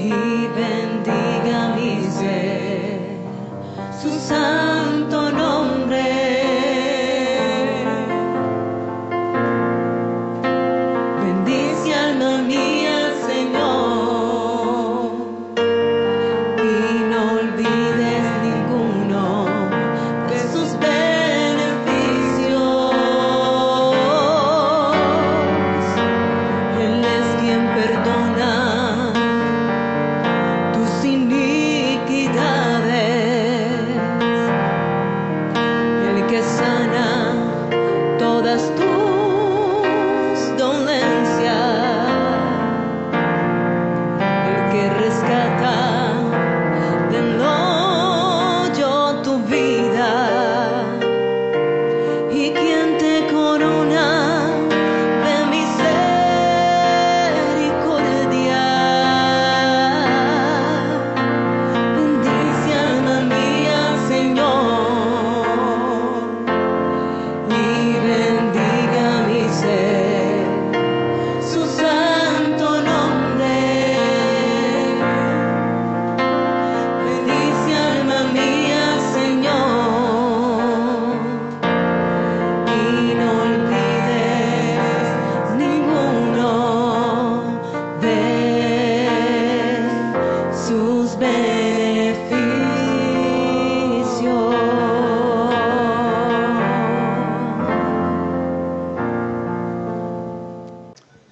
y bendiga mi ser su santo nombre. Bendice alma mía, Señor, y no olvides ninguno de sus beneficios. Él es quien perdona tus iniquidades, el que sana todas tus dolencias, el que rescata del hoyo tu vida y quien te corona de misericordia. Bendice alma mía, Señor, y bendiga mi ser su santo nombre. Bendice alma mía, Señor, y no olvides ninguno de sus beneficios.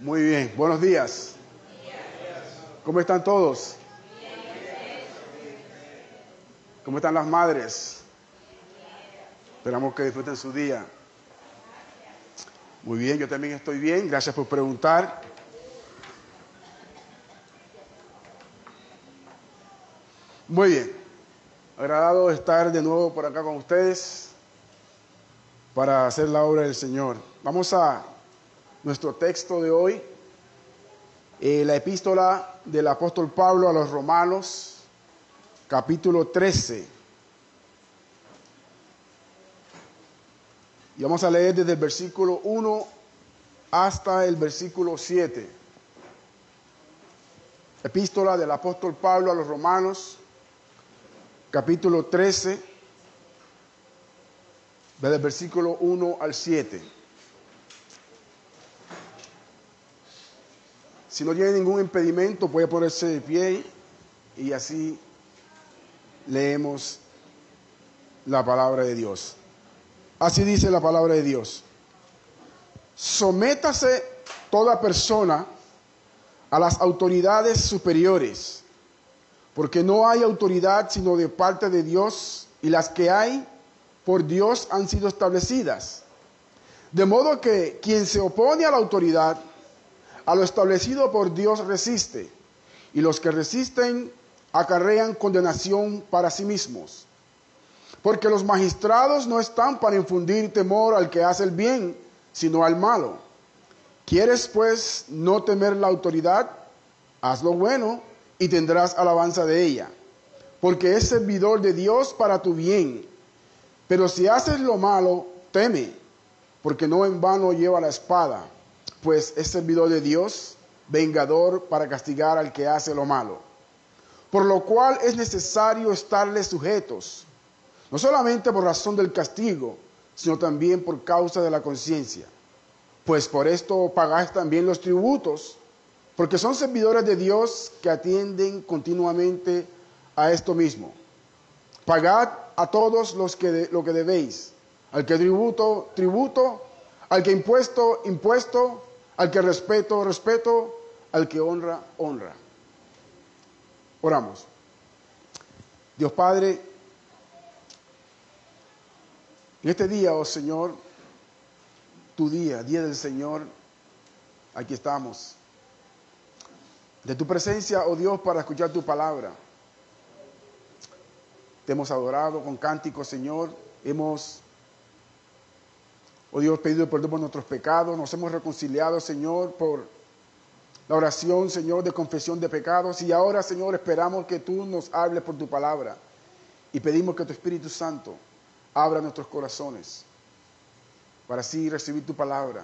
Muy bien, buenos días. ¿Cómo están todos? ¿Cómo están las madres? Esperamos que disfruten su día. Muy bien, yo también estoy bien. Gracias por preguntar. Muy bien. Agradado estar de nuevo por acá con ustedes para hacer la obra del Señor. Vamos a nuestro texto de hoy, la epístola del apóstol Pablo a los Romanos, capítulo 13. Y vamos a leer desde el versículo 1 hasta el versículo 7. Epístola del apóstol Pablo a los Romanos, capítulo 13, desde el versículo 1 al 7. Si no tiene ningún impedimento, puede ponerse de pie y así leemos la palabra de Dios. Así dice la palabra de Dios. Sométase toda persona a las autoridades superiores, porque no hay autoridad sino de parte de Dios, y las que hay por Dios han sido establecidas. De modo que quien se opone a la autoridad, a lo establecido por Dios resiste, y los que resisten acarrean condenación para sí mismos. Porque los magistrados no están para infundir temor al que hace el bien, sino al malo. ¿Quieres pues no temer la autoridad? Haz lo bueno y tendrás alabanza de ella, porque es servidor de Dios para tu bien. Pero si haces lo malo, teme, porque no en vano lleva la espada, pues es servidor de Dios, vengador para castigar al que hace lo malo. Por lo cual es necesario estarles sujetos, no solamente por razón del castigo, sino también por causa de la conciencia. Pues por esto pagáis también los tributos, porque son servidores de Dios que atienden continuamente a esto mismo. Pagad a todos lo que debéis, al que tributo, tributo, al que impuesto, impuesto, al que respeto, respeto, al que honra, honra. Oramos. Dios Padre, en este día, oh Señor, tu día del Señor, aquí estamos. De tu presencia, oh Dios, para escuchar tu palabra. Te hemos adorado con cánticos, Señor. Hemos, oh Dios, pedido perdón por nuestros pecados. Nos hemos reconciliado, Señor, por la oración, Señor, de confesión de pecados. Y ahora, Señor, esperamos que tú nos hables por tu palabra. Y pedimos que tu Espíritu Santo abra nuestros corazones para así recibir tu palabra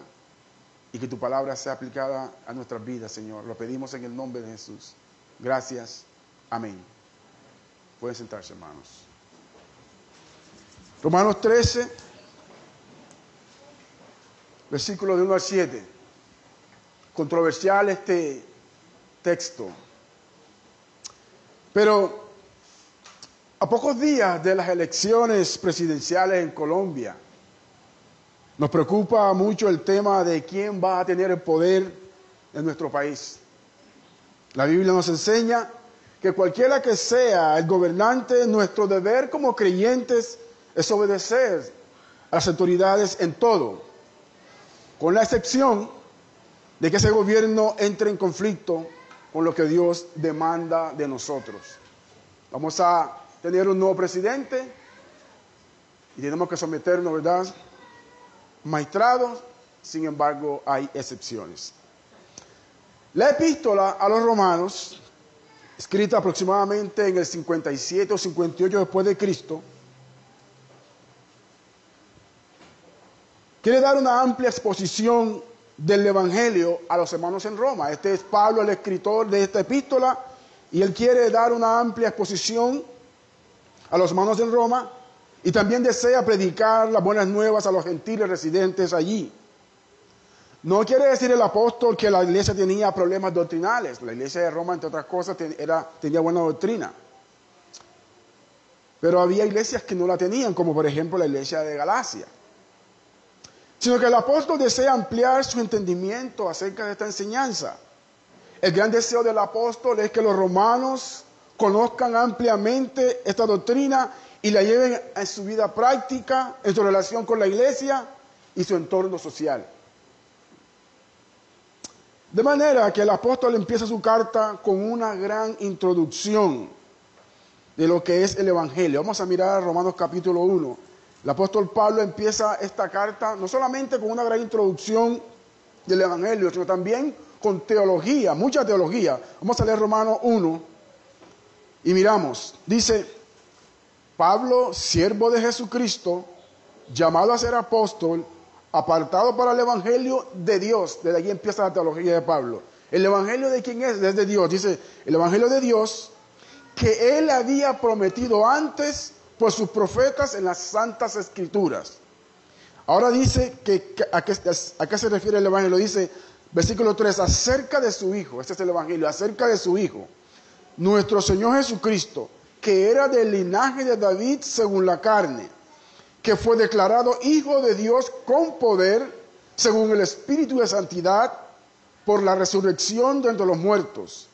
y que tu palabra sea aplicada a nuestras vidas, Señor. Lo pedimos en el nombre de Jesús. Gracias. Amén. Pueden sentarse, hermanos. Romanos 13, versículos de 1 al 7. Controversial este texto. Pero a pocos días de las elecciones presidenciales en Colombia, nos preocupa mucho el tema de quién va a tener el poder en nuestro país. La Biblia nos enseña que cualquiera que sea el gobernante, nuestro deber como creyentes es obedecer a las autoridades en todo, con la excepción de que ese gobierno entre en conflicto con lo que Dios demanda de nosotros. Vamos a tener un nuevo presidente y tenemos que someternos, ¿verdad? Maestrados, sin embargo, hay excepciones. La epístola a los romanos, escrita aproximadamente en el 57 o 58 después de Cristo, quiere dar una amplia exposición del Evangelio a los hermanos en Roma. Este es Pablo, el escritor de esta epístola, y él quiere dar una amplia exposición a los hermanos en Roma, y también desea predicar las buenas nuevas a los gentiles residentes allí. No quiere decir el apóstol que la iglesia tenía problemas doctrinales. La iglesia de Roma, entre otras cosas, tenía buena doctrina. Pero había iglesias que no la tenían, como por ejemplo la iglesia de Galacia. Sino que el apóstol desea ampliar su entendimiento acerca de esta enseñanza. El gran deseo del apóstol es que los romanos conozcan ampliamente esta doctrina y la lleven a su vida práctica, en su relación con la iglesia y su entorno social. De manera que el apóstol empieza su carta con una gran introducción de lo que es el Evangelio. Vamos a mirar Romanos capítulo 1. El apóstol Pablo empieza esta carta no solamente con una gran introducción del Evangelio, sino también con teología, mucha teología. Vamos a leer Romanos 1 y miramos. Dice: Pablo, siervo de Jesucristo, llamado a ser apóstol, apartado para el Evangelio de Dios. Desde aquí empieza la teología de Pablo. ¿El Evangelio de quién es? Desde Dios. Dice, el Evangelio de Dios, que Él había prometido antes por sus profetas en las Santas Escrituras. Ahora dice a qué se refiere el Evangelio. Dice, versículo 3, acerca de su Hijo. Este es el Evangelio, acerca de su Hijo, nuestro Señor Jesucristo, que era del linaje de David según la carne, que fue declarado Hijo de Dios con poder, según el Espíritu de Santidad, por la resurrección de entre los muertos,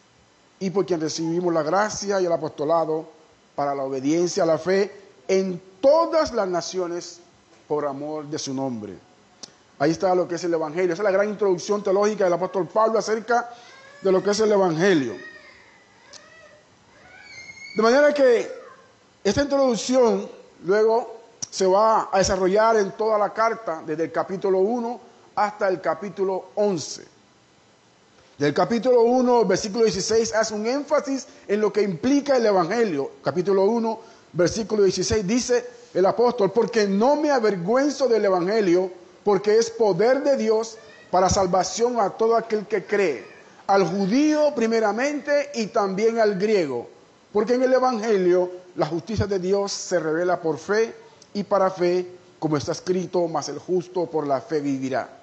y por quien recibimos la gracia y el apostolado para la obediencia a la fe en todas las naciones por amor de su nombre. Ahí está lo que es el Evangelio. Esa es la gran introducción teológica del apóstol Pablo acerca de lo que es el Evangelio. De manera que esta introducción luego se va a desarrollar en toda la carta, desde el capítulo 1 hasta el capítulo 11. Del capítulo 1, versículo 16, hace un énfasis en lo que implica el Evangelio. Capítulo 1, versículo 16, dice el apóstol: porque no me avergüenzo del Evangelio, porque es poder de Dios para salvación a todo aquel que cree, al judío primeramente y también al griego. Porque en el Evangelio la justicia de Dios se revela por fe y para fe, como está escrito, mas el justo por la fe vivirá.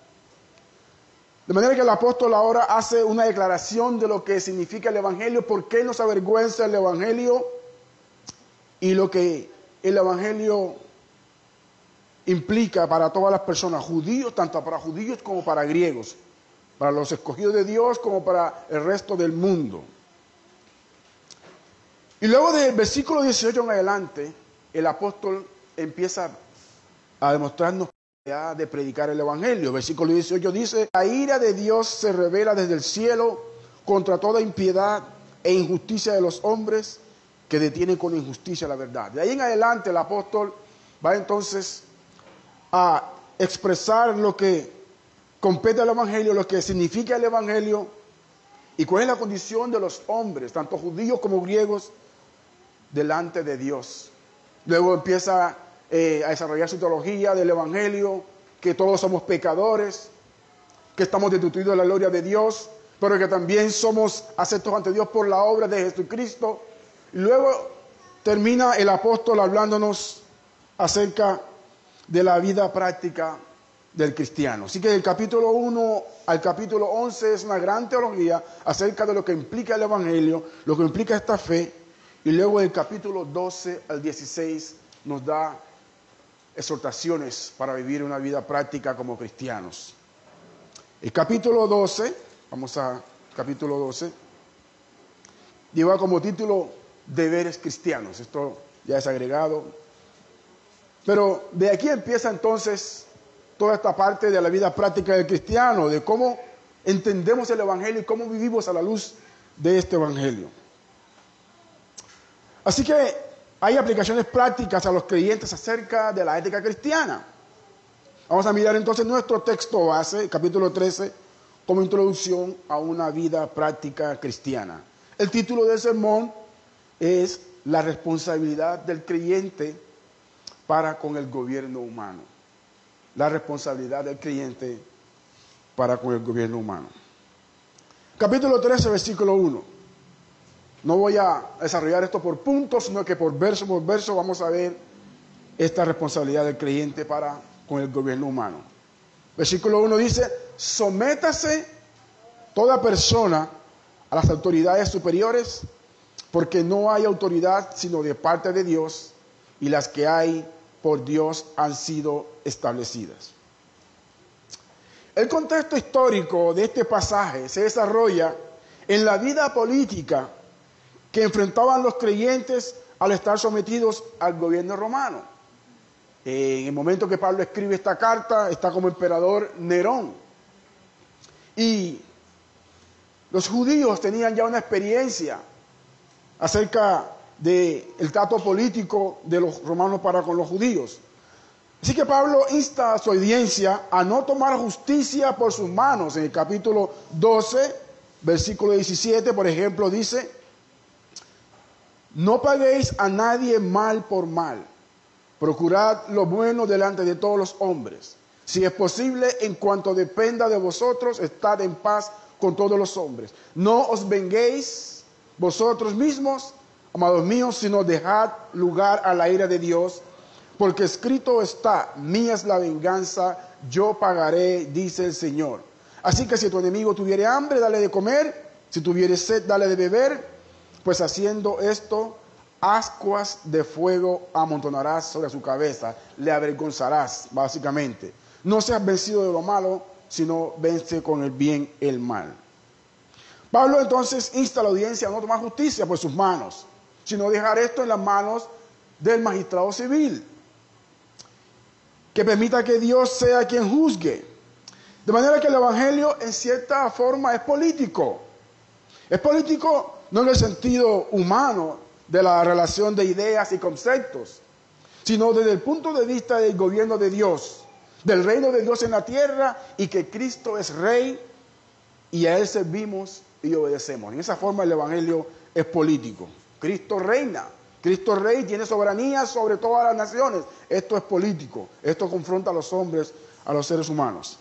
De manera que el apóstol ahora hace una declaración de lo que significa el Evangelio, por qué nos avergüenza el Evangelio y lo que el Evangelio implica para todas las personas, judíos, tanto para judíos como para griegos, para los escogidos de Dios como para el resto del mundo. Y luego del versículo 18 en adelante, el apóstol empieza a demostrarnos de predicar el Evangelio. Versículo 18 dice: la ira de Dios se revela desde el cielo contra toda impiedad e injusticia de los hombres que detienen con injusticia la verdad. De ahí en adelante el apóstol va entonces a expresar lo que compete al Evangelio, lo que significa el Evangelio y cuál es la condición de los hombres, tanto judíos como griegos, delante de Dios. Luego empieza a desarrollar su teología del Evangelio, que todos somos pecadores, que estamos destituidos de la gloria de Dios, pero que también somos aceptos ante Dios por la obra de Jesucristo. Y luego termina el apóstol hablándonos acerca de la vida práctica del cristiano. Así que del capítulo 1 al capítulo 11 es una gran teología acerca de lo que implica el Evangelio, lo que implica esta fe, y luego del capítulo 12 al 16 nos da exhortaciones para vivir una vida práctica como cristianos. El capítulo 12, vamos a capítulo 12, lleva como título Deberes cristianos. Esto ya es agregado. Pero de aquí empieza entonces toda esta parte de la vida práctica del cristiano, de cómo entendemos el Evangelio y cómo vivimos a la luz de este Evangelio. Así que hay aplicaciones prácticas a los creyentes acerca de la ética cristiana. Vamos a mirar entonces nuestro texto base, capítulo 13, como introducción a una vida práctica cristiana. El título del sermón es La responsabilidad del creyente para con el gobierno humano. La responsabilidad del creyente para con el gobierno humano. Capítulo 13, versículo 1. No voy a desarrollar esto por puntos, sino que por verso vamos a ver esta responsabilidad del creyente para con el gobierno humano. Versículo 1 dice: sométase toda persona a las autoridades superiores, porque no hay autoridad sino de parte de Dios, y las que hay por Dios han sido establecidas. El contexto histórico de este pasaje se desarrolla en la vida política que enfrentaban los creyentes al estar sometidos al gobierno romano. En el momento que Pablo escribe esta carta, está como emperador Nerón. Y los judíos tenían ya una experiencia acerca del trato político de los romanos para con los judíos. Así que Pablo insta a su audiencia a no tomar justicia por sus manos. En el capítulo 12, versículo 17, por ejemplo, dice: no paguéis a nadie mal por mal. Procurad lo bueno delante de todos los hombres. Si es posible, en cuanto dependa de vosotros, estad en paz con todos los hombres. No os venguéis vosotros mismos, amados míos, sino dejad lugar a la ira de Dios, porque escrito está: mía es la venganza, yo pagaré, dice el Señor. Así que si tu enemigo tuviere hambre, dale de comer; si tuviere sed, dale de beber, pues haciendo esto, ascuas de fuego amontonarás sobre su cabeza, le avergonzarás, básicamente. No seas vencido de lo malo, sino vence con el bien el mal. Pablo entonces insta a la audiencia a no tomar justicia por sus manos, sino dejar esto en las manos del magistrado civil, que permita que Dios sea quien juzgue. De manera que el Evangelio en cierta forma es político. Es político no en el sentido humano de la relación de ideas y conceptos, sino desde el punto de vista del gobierno de Dios, del reino de Dios en la tierra, y que Cristo es Rey y a Él servimos y obedecemos. En esa forma el Evangelio es político. Cristo reina, Cristo Rey, tiene soberanía sobre todas las naciones. Esto es político, esto confronta a los hombres, a los seres humanos.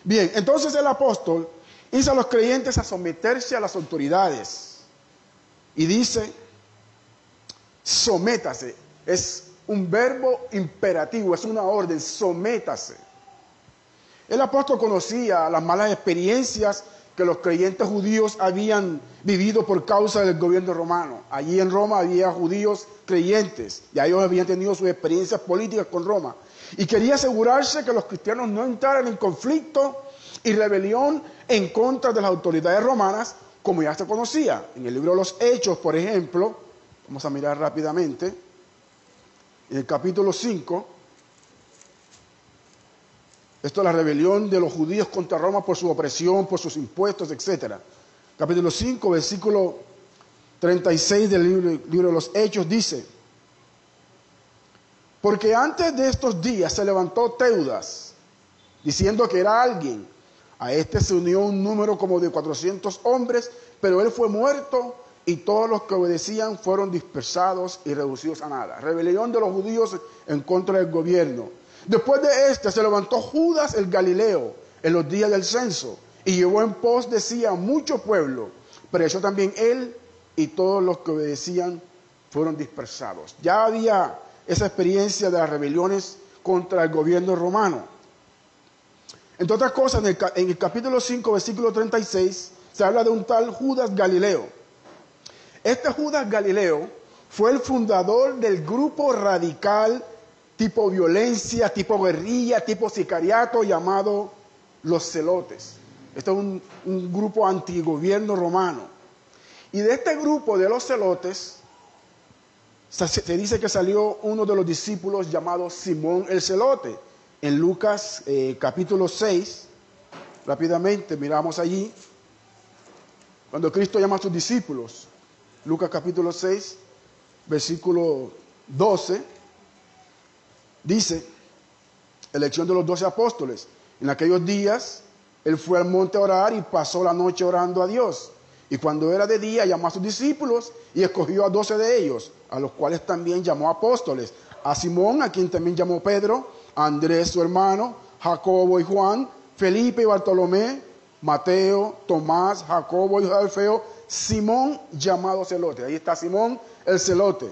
Bien, entonces el apóstol insta a los creyentes a someterse a las autoridades y dice: sométase. Es un verbo imperativo, es una orden: sométase. El apóstol conocía las malas experiencias que los creyentes judíos habían vivido por causa del gobierno romano. Allí en Roma había judíos creyentes, y ellos habían tenido sus experiencias políticas con Roma. Y quería asegurarse que los cristianos no entraran en conflicto y rebelión en contra de las autoridades romanas, como ya se conocía. En el libro de los Hechos, por ejemplo, vamos a mirar rápidamente, en el capítulo 5, esto es la rebelión de los judíos contra Roma por su opresión, por sus impuestos, etc. Capítulo 5, versículo 36 del libro de los Hechos dice: porque antes de estos días se levantó Teudas, diciendo que era alguien. A este se unió un número como de 400 hombres, pero él fue muerto y todos los que obedecían fueron dispersados y reducidos a nada. Rebelión de los judíos en contra del gobierno. Después de este se levantó Judas el Galileo en los días del censo y llevó en pos de sí a mucho pueblo, pero eso también él y todos los que obedecían fueron dispersados. Ya había esa experiencia de las rebeliones contra el gobierno romano. Entre otras cosas, en el capítulo 5, versículo 36, se habla de un tal Judas Galileo. Este Judas Galileo fue el fundador del grupo radical tipo violencia, tipo guerrilla, tipo sicariato llamado los Celotes. Este es un grupo antigobierno romano. Y de este grupo de los Celotes se dice que salió uno de los discípulos llamado Simón el Celote. En Lucas capítulo 6, rápidamente miramos allí, cuando Cristo llama a sus discípulos, Lucas capítulo 6, versículo 12, dice, elección de los 12 apóstoles. En aquellos días, él fue al monte a orar y pasó la noche orando a Dios. Y cuando era de día, llamó a sus discípulos y escogió a 12 de ellos, a los cuales también llamó apóstoles. A Simón, a quien también llamó Pedro, a Andrés su hermano, Jacobo y Juan, Felipe y Bartolomé, Mateo, Tomás, Jacobo hijo de Alfeo, Simón llamado Celote. Ahí está Simón el Celote.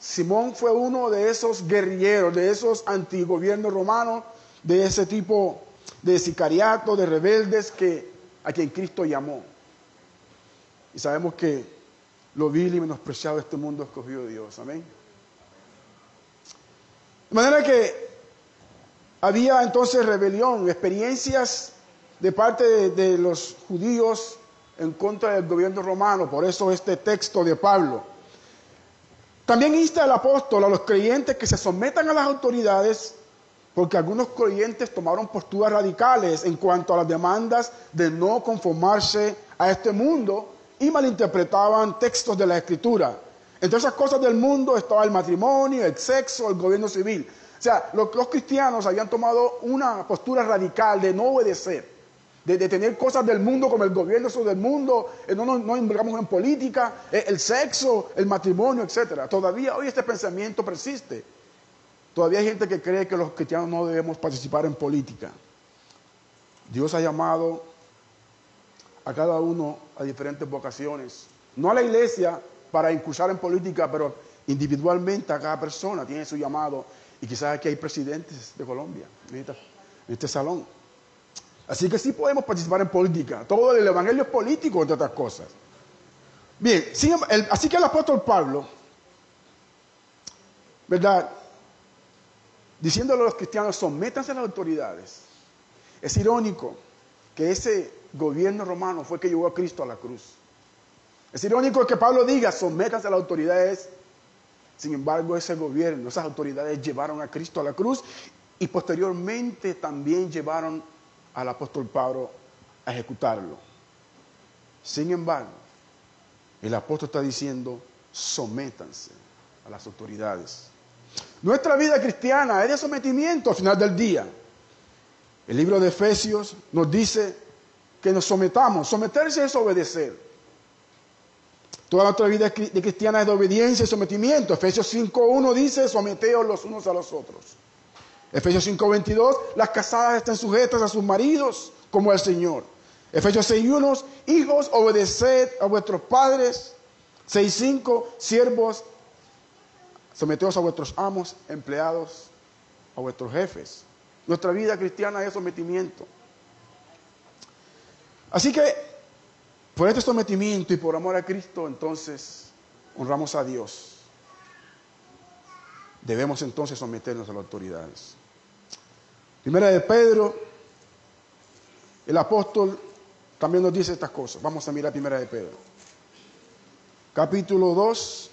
Simón fue uno de esos guerrilleros, de esos antigobiernos romanos, de ese tipo de sicariato, de rebeldes a quien Cristo llamó. Y sabemos que lo vil y menospreciado de este mundo escogió Dios. Amén. De manera que había entonces rebelión, experiencias de parte de los judíos en contra del gobierno romano. Por eso este texto de Pablo. También insta el apóstol a los creyentes que se sometan a las autoridades, porque algunos creyentes tomaron posturas radicales en cuanto a las demandas de no conformarse a este mundo y malinterpretaban textos de la Escritura. Entre esas cosas del mundo estaba el matrimonio, el sexo, el gobierno civil. O sea, los cristianos habían tomado una postura radical de no obedecer, de tener cosas del mundo como el gobierno del mundo, no involucramos en política, el sexo, el matrimonio, etc. Todavía hoy este pensamiento persiste. Todavía hay gente que cree que los cristianos no debemos participar en política. Dios ha llamado a cada uno a diferentes vocaciones. No a la iglesia para incursar en política, pero individualmente a cada persona tiene su llamado. Y quizás aquí hay presidentes de Colombia en este salón. Así que sí podemos participar en política. Todo el evangelio es político, entre otras cosas. Bien, así que el apóstol Pablo, ¿verdad?, diciéndole a los cristianos, sométanse a las autoridades. Es irónico que ese gobierno romano fue el que llevó a Cristo a la cruz. Es irónico que Pablo diga, sométanse a las autoridades. Sin embargo, ese gobierno, esas autoridades llevaron a Cristo a la cruz y posteriormente también llevaron al apóstol Pablo a ejecutarlo. Sin embargo, el apóstol está diciendo, sométanse a las autoridades. Nuestra vida cristiana es de sometimiento al final del día. El libro de Efesios nos dice que nos sometamos. Someterse es obedecer. Toda nuestra vida de cristiana es de obediencia y sometimiento. Efesios 5:1 dice, someteos los unos a los otros. Efesios 5:22, las casadas estén sujetas a sus maridos como al Señor. Efesios 6:1, hijos, obedeced a vuestros padres. 6:5, siervos, someteos a vuestros amos, empleados, a vuestros jefes. Nuestra vida cristiana es sometimiento. Así que, por este sometimiento y por amor a Cristo, entonces, honramos a Dios. Debemos entonces someternos a las autoridades. Primera de Pedro, el apóstol también nos dice estas cosas. Vamos a mirar Primera de Pedro. Capítulo 2,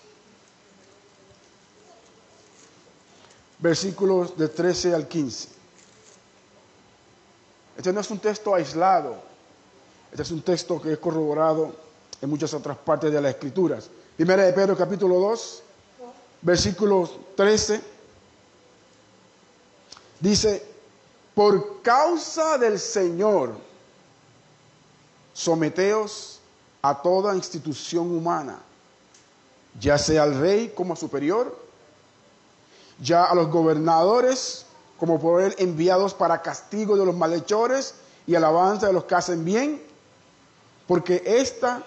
versículos de 13 al 15. Este no es un texto aislado. Este es un texto que es corroborado en muchas otras partes de las Escrituras. Primera de Pedro, capítulo 2, versículos 13. Dice, por causa del Señor, someteos a toda institución humana, ya sea al rey como superior, ya a los gobernadores como por él enviados para castigo de los malhechores y alabanza de los que hacen bien, porque esta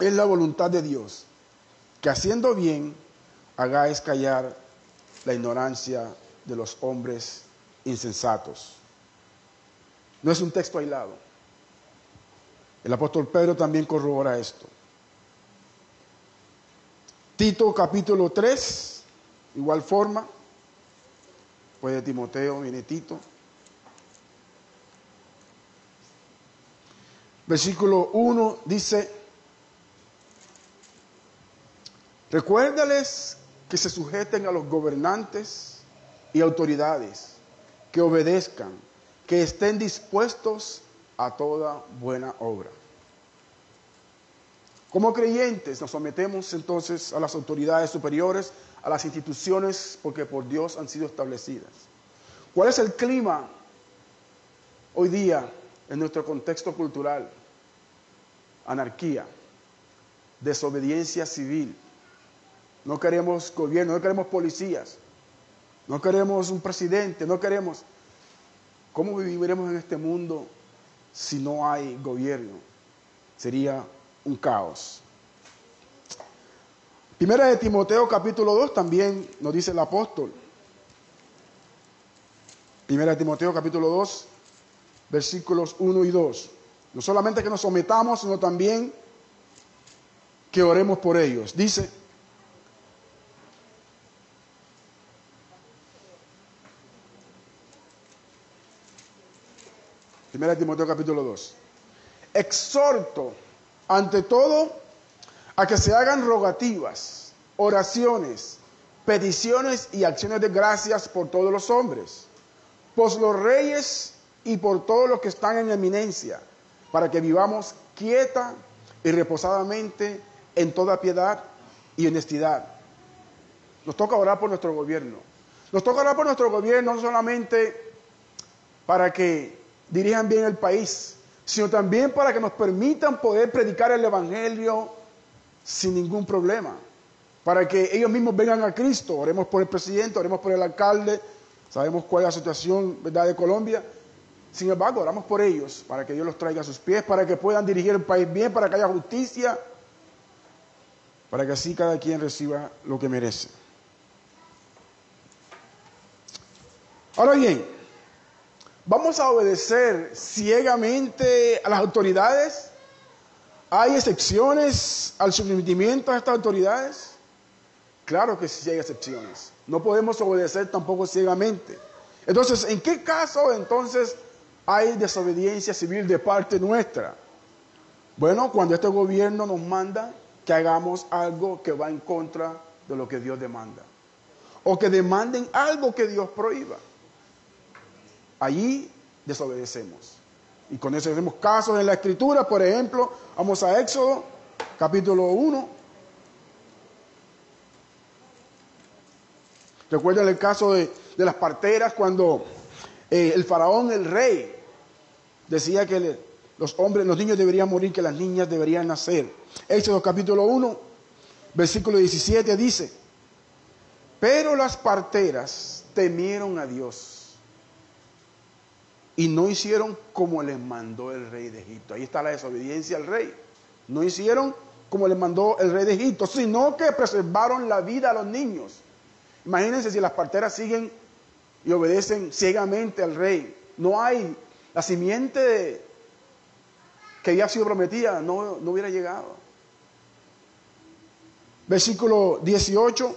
es la voluntad de Dios, que haciendo bien hagáis callar la ignorancia de los hombres insensatos. No es un texto aislado. El apóstol Pedro también corrobora esto. Tito capítulo 3, igual forma. Después de Timoteo viene Tito. Versículo 1 dice: recuérdales que se sujeten a los gobernantes y autoridades, que obedezcan, que estén dispuestos a toda buena obra. Como creyentes nos sometemos entonces a las autoridades superiores, a las instituciones, porque por Dios han sido establecidas. ¿Cuál es el clima hoy día en nuestro contexto cultural? Anarquía, desobediencia civil. No queremos gobierno, no queremos policías, no queremos un presidente, no queremos. ¿Cómo viviremos en este mundo si no hay gobierno? Sería un caos. Primera de Timoteo capítulo 2 también nos dice el apóstol. Primera de Timoteo capítulo 2, versículos 1 y 2. No solamente que nos sometamos, sino también que oremos por ellos. Dice: Primera de Timoteo capítulo 2. Exhorto ante todo a que se hagan rogativas, oraciones, peticiones y acciones de gracias por todos los hombres, por los reyes y por todos los que están en eminencia, para que vivamos quieta y reposadamente en toda piedad y honestidad. Nos toca orar por nuestro gobierno. Nos toca orar por nuestro gobierno no solamente para que dirijan bien el país, sino también para que nos permitan poder predicar el evangelio sin ningún problema, para que ellos mismos vengan a Cristo. Oremos por el presidente, oremos por el alcalde. Sabemos cuál es la situación, ¿verdad?, de Colombia. Sin embargo, oramos por ellos, para que Dios los traiga a sus pies, para que puedan dirigir el país bien, para que haya justicia, para que así cada quien reciba lo que merece. Ahora bien, ¿vamos a obedecer ciegamente a las autoridades? ¿Hay excepciones al sometimiento a estas autoridades? Claro que sí hay excepciones. No podemos obedecer tampoco ciegamente. Entonces, ¿en qué caso entonces hay desobediencia civil de parte nuestra? Bueno, cuando este gobierno nos manda que hagamos algo que va en contra de lo que Dios demanda, o que demanden algo que Dios prohíba. Allí desobedecemos. Y con eso vemos casos en la Escritura. Por ejemplo, vamos a Éxodo, capítulo 1. Recuerden el caso de las parteras, cuando el faraón, el rey, decía que los niños deberían morir, que las niñas deberían nacer. Éxodo capítulo 1, versículo 17 dice: pero las parteras temieron a Dios y no hicieron como les mandó el rey de Egipto. Ahí está la desobediencia al rey. No hicieron como les mandó el rey de Egipto, sino que preservaron la vida a los niños. Imagínense si las parteras siguen y obedecen ciegamente al rey. No hay, la simiente que había sido prometida no hubiera llegado. Versículo 18.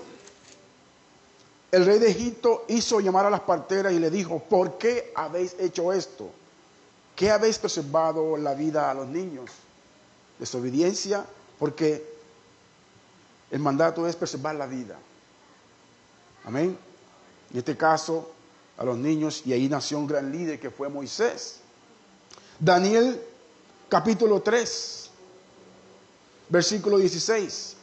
El rey de Egipto hizo llamar a las parteras y le dijo: ¿por qué habéis hecho esto? ¿Qué habéis preservado la vida a los niños? Desobediencia, porque el mandato es preservar la vida. Amén. En este caso, a los niños, y ahí nació un gran líder que fue Moisés. Daniel, capítulo 3, versículo 16.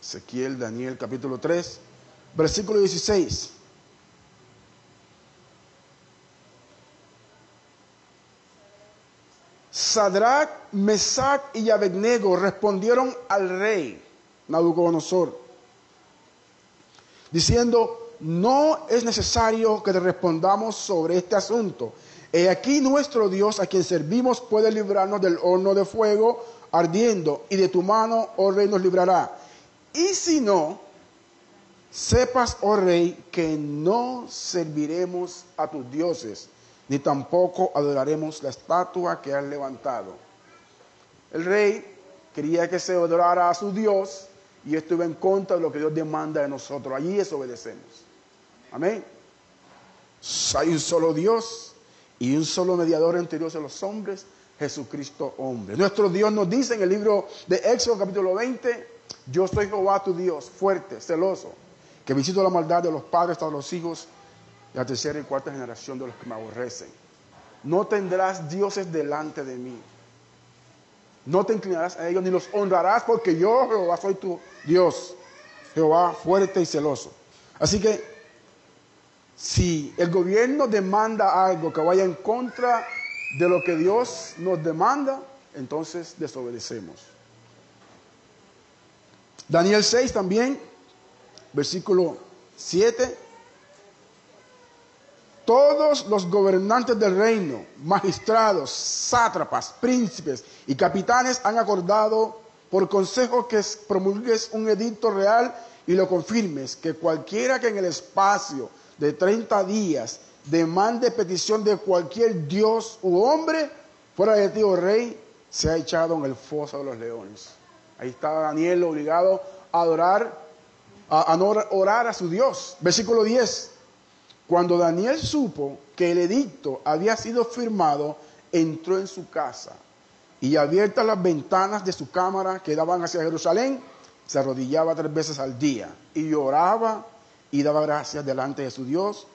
Ezequiel, Daniel, capítulo 3, versículo 16. Sadrach, Mesach y Abednego respondieron al rey: Nabucodonosor, diciendo: no es necesario que te respondamos sobre este asunto. He aquí nuestro Dios, a quien servimos, puede librarnos del horno de fuego ardiendo, y de tu mano, oh rey, nos librará. Y si no, sepas, oh rey, que no serviremos a tus dioses, ni tampoco adoraremos la estatua que has levantado. El rey quería que se adorara a su Dios, y esto iba en contra de lo que Dios demanda de nosotros. Allí desobedecemos. Amén. Hay un solo Dios y un solo mediador entre Dios y los hombres, Jesucristo hombre. Nuestro Dios nos dice en el libro de Éxodo capítulo 20: yo soy Jehová tu Dios, fuerte, celoso, que visito la maldad de los padres hasta los hijos y la tercera y cuarta generación de los que me aborrecen. No tendrás dioses delante de mí. No te inclinarás a ellos ni los honrarás, porque yo, Jehová, soy tu Dios, Jehová fuerte y celoso. Así que si el gobierno demanda algo que vaya en contra de lo que Dios nos demanda, entonces desobedecemos. Daniel 6 también, versículo 7. Todos los gobernantes del reino, magistrados, sátrapas, príncipes y capitanes han acordado por consejo que promulgues un edicto real y lo confirmes, que cualquiera que en el espacio de 30 días demande petición de cualquier dios u hombre fuera de ti, oh rey, sea echado en el foso de los leones. Ahí está Daniel obligado a adorar, a no orar a su Dios. Versículo 10. Cuando Daniel supo que el edicto había sido firmado, entró en su casa y, abiertas las ventanas de su cámara que daban hacia Jerusalén, se arrodillaba 3 veces al día y oraba y daba gracias delante de su Dios,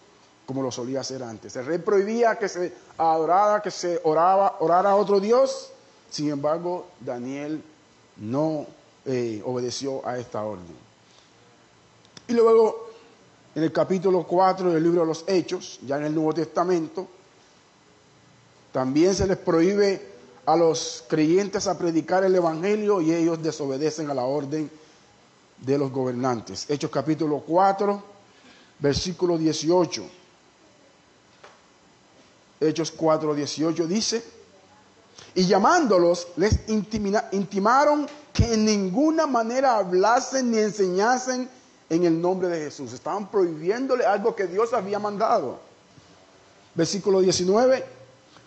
como lo solía hacer antes. El rey prohibía que se adorara, que se orara a otro Dios. Sin embargo, Daniel no obedeció a esta orden. Y luego, en el capítulo 4 del libro de los Hechos, ya en el Nuevo Testamento, también se les prohíbe a los creyentes a predicar el evangelio y ellos desobedecen a la orden de los gobernantes. Hechos capítulo 4, versículo 18. Hechos 4, 18 dice: y llamándolos, les intimaron que en ninguna manera hablasen ni enseñasen en el nombre de Jesús. Estaban prohibiéndole algo que Dios había mandado. Versículo 19.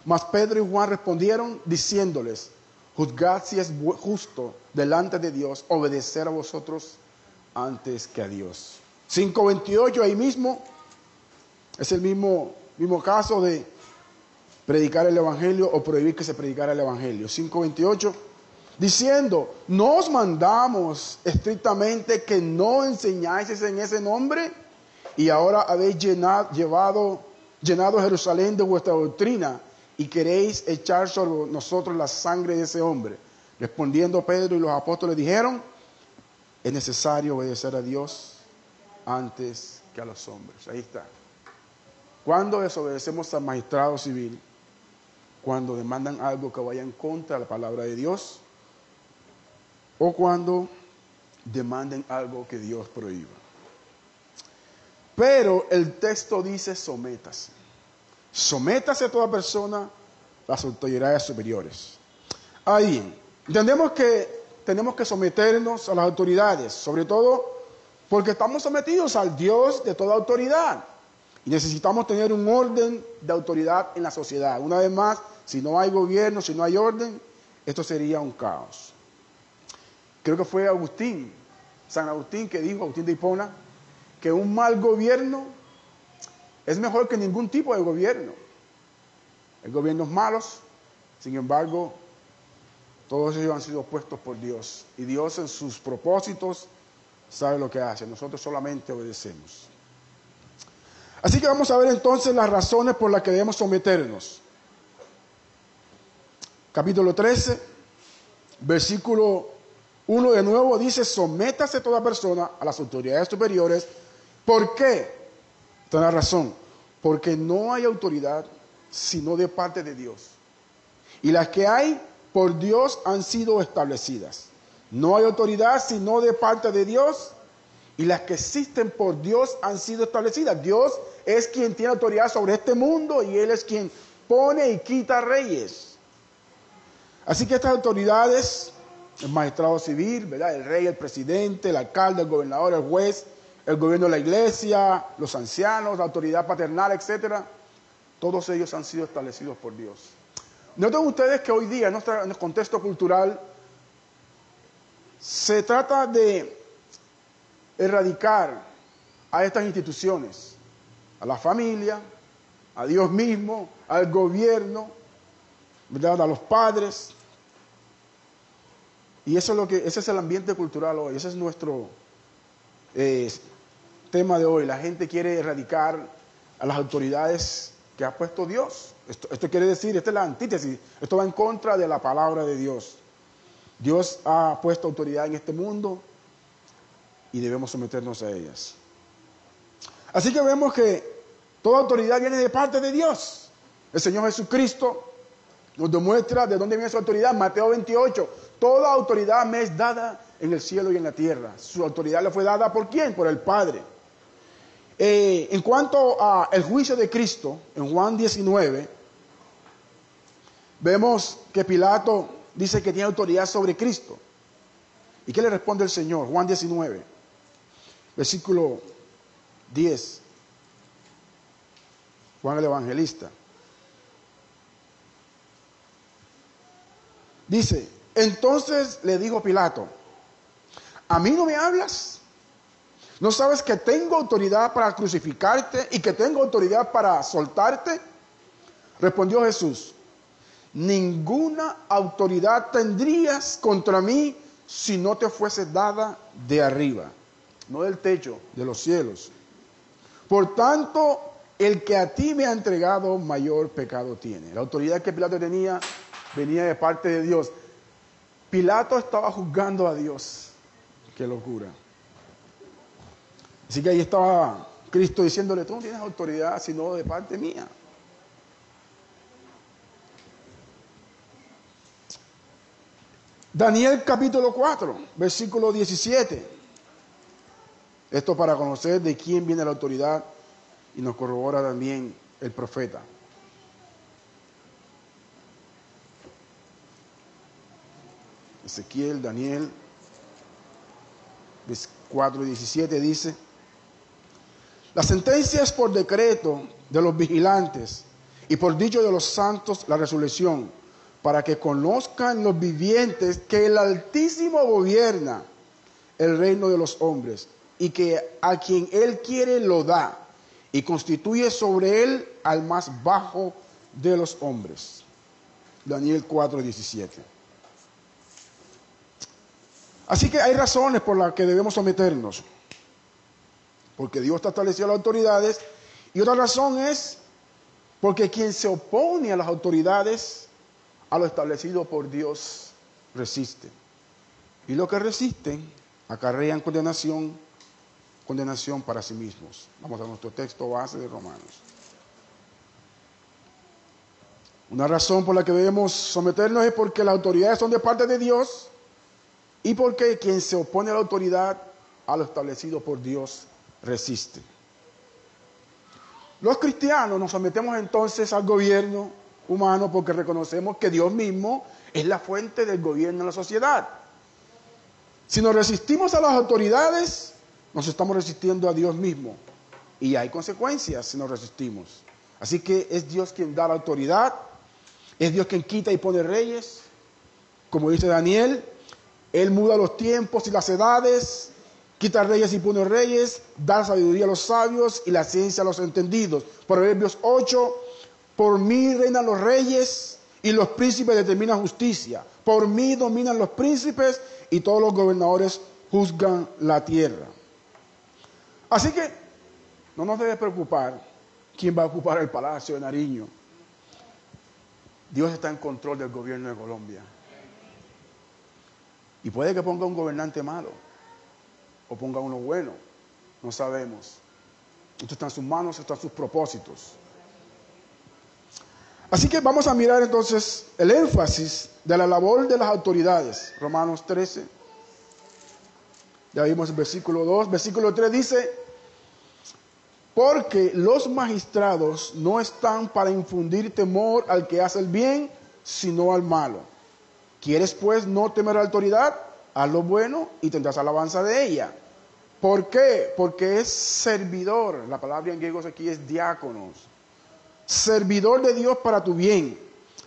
Mas Pedro y Juan respondieron diciéndoles: juzgad si es justo delante de Dios obedecer a vosotros antes que a Dios. 5:28, ahí mismo, es el mismo caso de predicar el evangelio o prohibir que se predicara el evangelio. 5:28. Diciendo: ¿no os mandamos estrictamente que no enseñáis en ese nombre? Y ahora habéis llenado Jerusalén de vuestra doctrina y queréis echar sobre nosotros la sangre de ese hombre. Respondiendo Pedro y los apóstoles dijeron: es necesario obedecer a Dios antes que a los hombres. Ahí está. Cuando desobedecemos al magistrado civil, cuando demandan algo que vaya en contra de la palabra de Dios, o cuando demanden algo que Dios prohíba. Pero el texto dice: sométase. Sométase a toda persona a las autoridades superiores. Ahí entendemos que tenemos que someternos a las autoridades, sobre todo porque estamos sometidos al Dios de toda autoridad. Y necesitamos tener un orden de autoridad en la sociedad. Una vez más, si no hay gobierno, si no hay orden, esto sería un caos. Creo que fue San Agustín, que dijo, Agustín de Hipona, que un mal gobierno es mejor que ningún tipo de gobierno. Hay gobiernos malos, sin embargo, todos ellos han sido puestos por Dios. Y Dios en sus propósitos sabe lo que hace. Nosotros solamente obedecemos. Así que vamos a ver entonces las razones por las que debemos someternos. Capítulo 13, versículo 1 de nuevo dice: sométase toda persona a las autoridades superiores. ¿Por qué? Esta es la razón. Porque no hay autoridad sino de parte de Dios. Y las que hay por Dios han sido establecidas. No hay autoridad sino de parte de Dios, y las que existen por Dios han sido establecidas. Dios es quien tiene autoridad sobre este mundo y Él es quien pone y quita reyes. Así que estas autoridades, el magistrado civil, ¿verdad?, el rey, el presidente, el alcalde, el gobernador, el juez, el gobierno de la iglesia, los ancianos, la autoridad paternal, etcétera, todos ellos han sido establecidos por Dios. Noten ustedes que hoy día, en el contexto cultural, se trata de erradicar a estas instituciones, a la familia, a Dios mismo, al gobierno, ¿verdad?, a los padres. Y eso es ese es el ambiente cultural hoy, ese es nuestro tema de hoy. La gente quiere erradicar a las autoridades que ha puesto Dios. Esto quiere decir, esta es la antítesis, esto va en contra de la palabra de Dios. Dios ha puesto autoridad en este mundo y debemos someternos a ellas. Así que vemos que toda autoridad viene de parte de Dios. El Señor Jesucristo nos demuestra de dónde viene su autoridad. Mateo 28, toda autoridad me es dada en el cielo y en la tierra. Su autoridad le fue dada ¿por quién? Por el Padre. En cuanto al juicio de Cristo, en Juan 19, vemos que Pilato dice que tiene autoridad sobre Cristo. ¿Y qué le responde el Señor? Juan 19, versículo 10. Juan el Evangelista. Dice, entonces le dijo Pilato, ¿a mí no me hablas? ¿No sabes que tengo autoridad para crucificarte y que tengo autoridad para soltarte? Respondió Jesús, ninguna autoridad tendrías contra mí si no te fuese dada de arriba, no del techo, de los cielos. Por tanto, el que a ti me ha entregado mayor pecado tiene. La autoridad que Pilato tenía venía de parte de Dios. Pilato estaba juzgando a Dios. Qué locura. Así que ahí estaba Cristo diciéndole, tú no tienes autoridad sino de parte mía. Daniel capítulo 4, versículo 17. Esto para conocer de quién viene la autoridad y nos corrobora también el profeta. Ezequiel, Daniel 4 y 17 dice, la sentencia es por decreto de los vigilantes y por dicho de los santos la resurrección, para que conozcan los vivientes que el Altísimo gobierna el reino de los hombres y que a quien Él quiere lo da y constituye sobre Él al más bajo de los hombres. Daniel 4, 17. Así que hay razones por las que debemos someternos. Porque Dios está establecido las autoridades. Y otra razón es porque quien se opone a las autoridades, a lo establecido por Dios, resiste. Y los que resisten acarrean condenación para sí mismos. Vamos a nuestro texto base de Romanos. Una razón por la que debemos someternos es porque las autoridades son de parte de Dios y porque quien se opone a la autoridad, a lo establecido por Dios, resiste. Los cristianos nos sometemos entonces al gobierno humano porque reconocemos que Dios mismo es la fuente del gobierno en la sociedad. Si nos resistimos a las autoridades, nos estamos resistiendo a Dios mismo. Y hay consecuencias si nos resistimos. Así que es Dios quien da la autoridad, es Dios quien quita y pone reyes. Como dice Daniel, Él muda los tiempos y las edades, quita reyes y pone reyes, da sabiduría a los sabios y la ciencia a los entendidos. Proverbios 8, por mí reinan los reyes y los príncipes determinan justicia. Por mí dominan los príncipes y todos los gobernadores juzgan la tierra. Así que no nos debe preocupar quién va a ocupar el Palacio de Nariño. Dios está en control del gobierno de Colombia. Y puede que ponga un gobernante malo o ponga uno bueno, no sabemos. Esto está en sus manos, esto está en sus propósitos. Así que vamos a mirar entonces el énfasis de la labor de las autoridades. Romanos 13, Ya vimos el versículo 2. Versículo 3 dice, porque los magistrados no están para infundir temor al que hace el bien, sino al malo. ¿Quieres pues no temer a la autoridad? Haz lo bueno y tendrás alabanza de ella. ¿Por qué? Porque es servidor. La palabra en griego aquí es diáconos. Servidor de Dios para tu bien.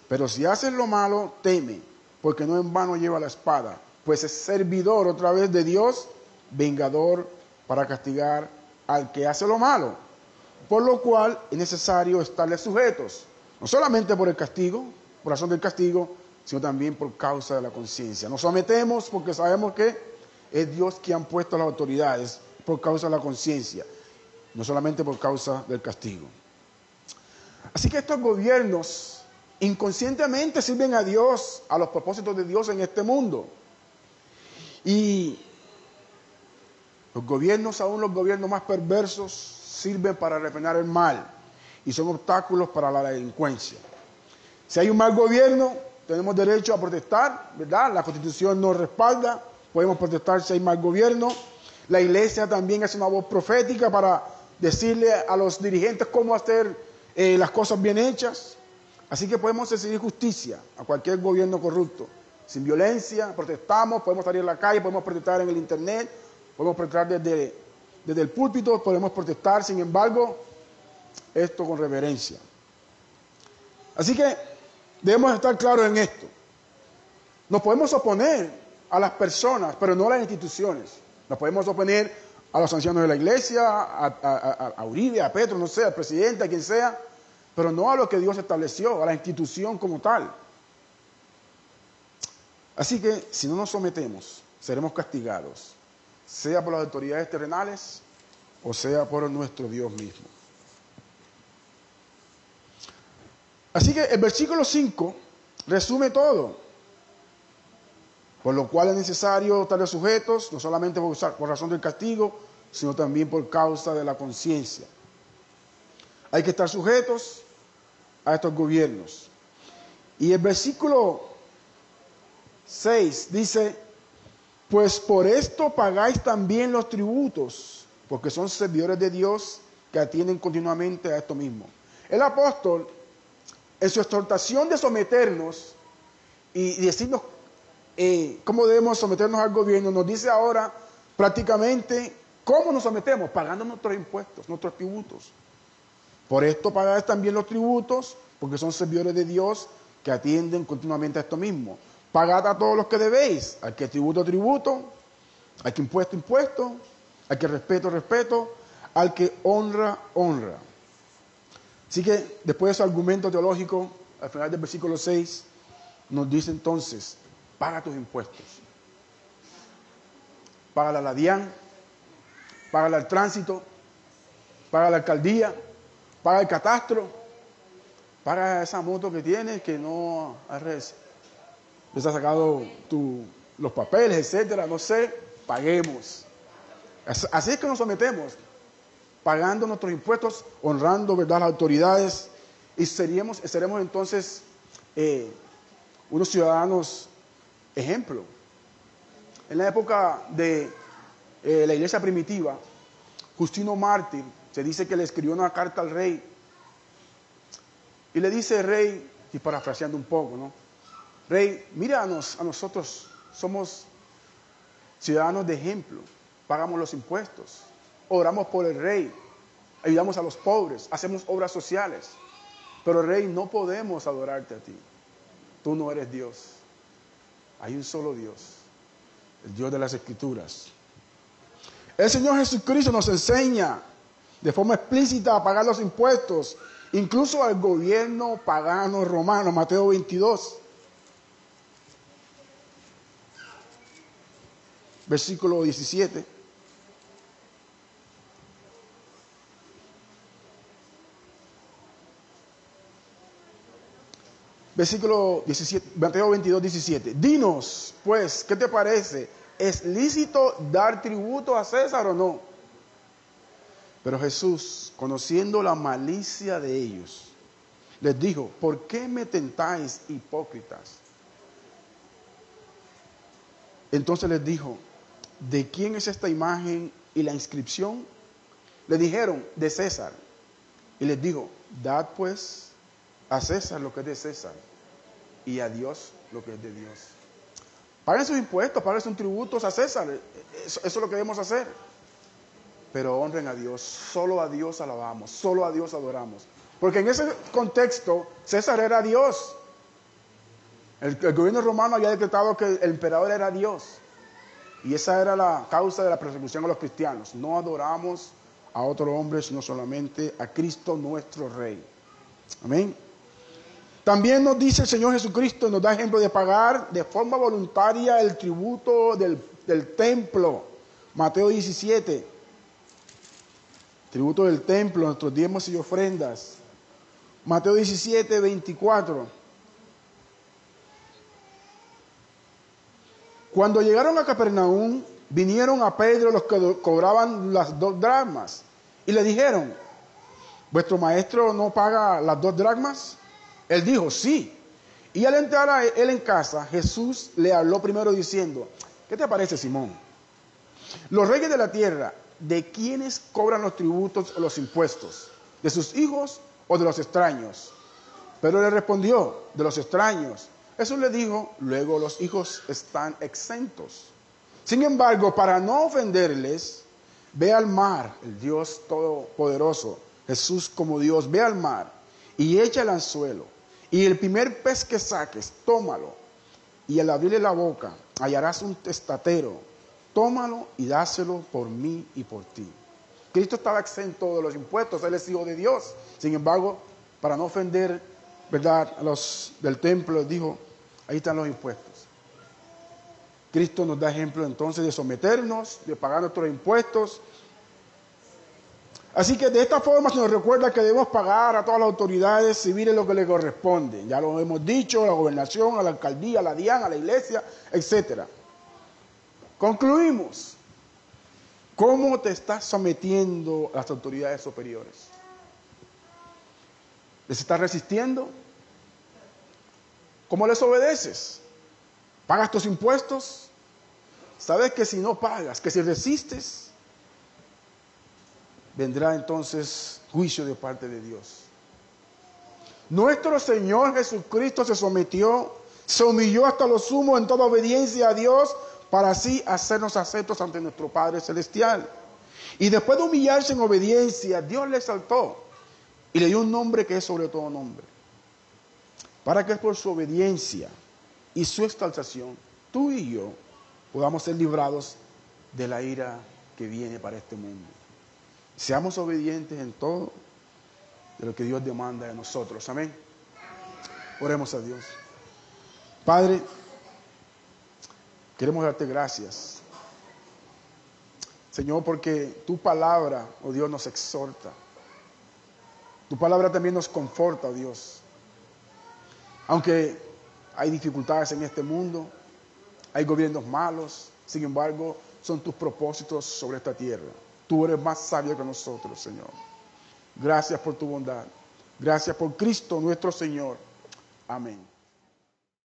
Pero si haces lo malo, teme, porque no en vano lleva la espada, pues es servidor otra vez de Dios, vengador para castigar al que hace lo malo. Por lo cual es necesario estarle sujetos, no solamente por el castigo, por razón del castigo, sino también por causa de la conciencia. Nos sometemos porque sabemos que es Dios quien ha puesto las autoridades por causa de la conciencia, no solamente por causa del castigo. Así que estos gobiernos inconscientemente sirven a Dios, a los propósitos de Dios en este mundo. Y los gobiernos, aún los gobiernos más perversos, sirven para refrenar el mal y son obstáculos para la delincuencia. Si hay un mal gobierno, tenemos derecho a protestar, ¿verdad? La Constitución nos respalda, podemos protestar si hay mal gobierno. La iglesia también es una voz profética para decirle a los dirigentes cómo hacer las cosas bien hechas. Así que podemos exigir justicia a cualquier gobierno corrupto. Sin violencia, protestamos, podemos salir a la calle, podemos protestar en el internet, podemos protestar desde el púlpito, podemos protestar, sin embargo, esto con reverencia. Así que debemos estar claros en esto. Nos podemos oponer a las personas, pero no a las instituciones. Nos podemos oponer a los ancianos de la iglesia, a Uribe, a Petro, no sé, al presidente, a quien sea, pero no a lo que Dios estableció, a la institución como tal. Así que si no nos sometemos, seremos castigados, sea por las autoridades terrenales o sea por nuestro Dios mismo. Así que el versículo 5 resume todo. Por lo cual es necesario estar sujetos, no solamente por razón del castigo, sino también por causa de la conciencia. Hay que estar sujetos a estos gobiernos. Y el versículo 6 dice, pues por esto pagáis también los tributos, porque son servidores de Dios que atienden continuamente a esto mismo. El apóstol, en su exhortación de someternos y decirnos cómo debemos someternos al gobierno, nos dice ahora prácticamente cómo nos sometemos, pagando nuestros impuestos, nuestros tributos. Por esto pagáis también los tributos, porque son servidores de Dios que atienden continuamente a esto mismo. Pagad a todos los que debéis, al que tributo, tributo, al que impuesto, impuesto, al que respeto, respeto, al que honra, honra. Así que después de ese argumento teológico, al final del versículo 6, nos dice entonces, paga tus impuestos. Págala a la DIAN, págala al tránsito, paga a la alcaldía, paga el catastro, paga esa moto que tienes que no has sacado los papeles, etcétera, no sé, paguemos. Así es que nos sometemos, pagando nuestros impuestos, honrando, ¿verdad?, las autoridades, y seremos entonces unos ciudadanos ejemplo. En la época de la iglesia primitiva, Justino Mártir, se dice que le escribió una carta al rey, y le dice el rey, y parafraseando un poco, ¿no? Rey, míranos a nosotros, somos ciudadanos de ejemplo, pagamos los impuestos, oramos por el rey, ayudamos a los pobres, hacemos obras sociales, pero rey, no podemos adorarte a ti, tú no eres Dios, hay un solo Dios, el Dios de las Escrituras. El Señor Jesucristo nos enseña de forma explícita a pagar los impuestos, incluso al gobierno pagano romano, Mateo 22. Versículo 17. Versículo 17, Mateo 22, 17. Dinos, pues, ¿qué te parece? ¿Es lícito dar tributo a César o no? Pero Jesús, conociendo la malicia de ellos, les dijo, ¿por qué me tentáis, hipócritas? Entonces les dijo, ¿de quién es esta imagen y la inscripción? Le dijeron, de César. Y les dijo, dad pues a César lo que es de César y a Dios lo que es de Dios. Paguen sus impuestos, paguen sus tributos a César. Eso es lo que debemos hacer. Pero honren a Dios. Solo a Dios alabamos. Solo a Dios adoramos. Porque en ese contexto, César era Dios. El gobierno romano había decretado que el emperador era Dios. Y esa era la causa de la persecución a los cristianos. No adoramos a otro hombre, sino solamente a Cristo nuestro Rey. Amén. También nos dice el Señor Jesucristo, nos da ejemplo de pagar de forma voluntaria el tributo del templo. Mateo 17. Tributo del templo, nuestros diezmos y ofrendas. Mateo 17, 24. Cuando llegaron a Capernaum, vinieron a Pedro los que cobraban las 2 dracmas y le dijeron, ¿vuestro maestro no paga las 2 dracmas? Él dijo, sí. Y al entrar a él en casa, Jesús le habló primero diciendo, ¿qué te parece, Simón? Los reyes de la tierra, ¿de quiénes cobran los tributos o los impuestos? ¿De sus hijos o de los extraños? Pero le respondió, de los extraños. Jesús le dijo, luego los hijos están exentos. Sin embargo, para no ofenderles, ve al mar, el Dios Todopoderoso, Jesús como Dios, ve al mar y echa el anzuelo. Y el primer pez que saques, tómalo. Y al abrirle la boca, hallarás un testatero. Tómalo y dáselo por mí y por ti. Cristo estaba exento de los impuestos, Él es hijo de Dios. Sin embargo, para no ofender, ¿verdad?, a los del templo, dijo, ahí están los impuestos. Cristo nos da ejemplo entonces de someternos, de pagar nuestros impuestos. Así que de esta forma se nos recuerda que debemos pagar a todas las autoridades civiles lo que les corresponde. Ya lo hemos dicho, a la gobernación, a la alcaldía, a la DIAN, a la iglesia, etc. Concluimos. ¿Cómo te estás sometiendo a las autoridades superiores? ¿Les estás resistiendo? ¿Cómo les obedeces? ¿Pagas tus impuestos? ¿Sabes que si no pagas, que si resistes, vendrá entonces juicio de parte de Dios? Nuestro Señor Jesucristo se sometió, se humilló hasta lo sumo en toda obediencia a Dios, para así hacernos aceptos ante nuestro Padre Celestial. Y después de humillarse en obediencia, Dios le exaltó y le dio un nombre que es sobre todo nombre, para que por su obediencia y su exaltación, tú y yo podamos ser librados de la ira que viene para este mundo. Seamos obedientes en todo de lo que Dios demanda de nosotros. Amén. Oremos a Dios. Padre, queremos darte gracias, Señor, porque tu palabra, oh Dios, nos exhorta. Tu palabra también nos conforta, oh Dios. Aunque hay dificultades en este mundo, hay gobiernos malos, sin embargo, son tus propósitos sobre esta tierra. Tú eres más sabio que nosotros, Señor. Gracias por tu bondad. Gracias por Cristo nuestro Señor. Amén.